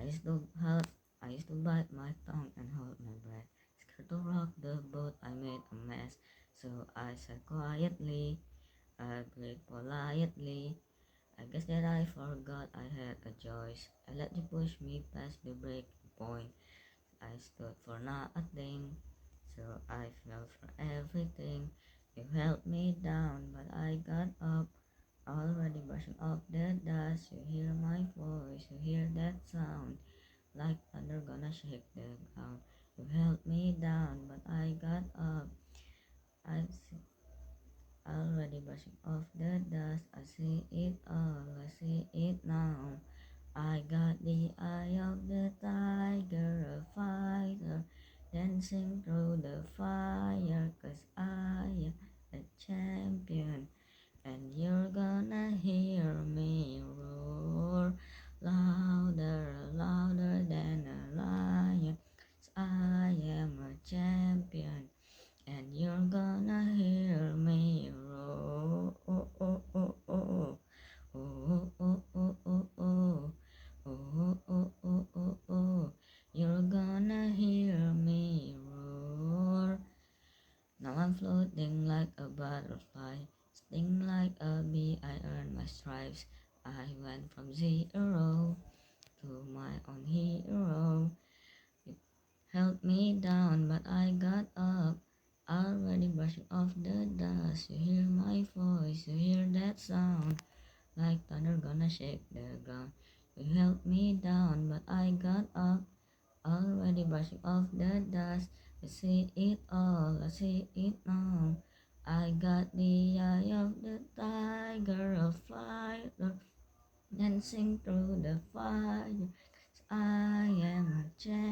I used to bite my tongue and hold my breath. Scared to rock the boat, I made a mess. So I said quietly, agreed politely. I guess that I forgot I had a choice. I let you push me past the breaking point. I stood for nothing, so I fell for everything. You held me down, but I got up. Already brushing off the dust. You hear my voice, you hear that sound. Like thunder gonna shake the ground. You held me down, but I got up. I see, already brushing off the dust. I see it all, I see it now. I got the eye of the tiger, a fighter, dancing through the fire. 'Cause I am a champion, and you're gonna hear me roar louder, louder than a lion. 'Cause I am a champion, and you're gonna hear me roar. Oh, oh, oh, oh. Oh, oh, oh, oh, oh. Oh, oh, oh, oh, oh. You're gonna hear me roar. Now I'm floating like a butterfly, sting like a bee. I earned my stripes. I went from zero to my own hero. You held me down, but I got up. Already brushing off the dust. You hear my voice, you hear that sound. Like thunder gonna shake the ground. You held me down, but I got up. Already brushing off the dust. I see it all, I see it now. I got the eye of the tiger, a fighter, dancing through the fire. 'Cause I am a champion.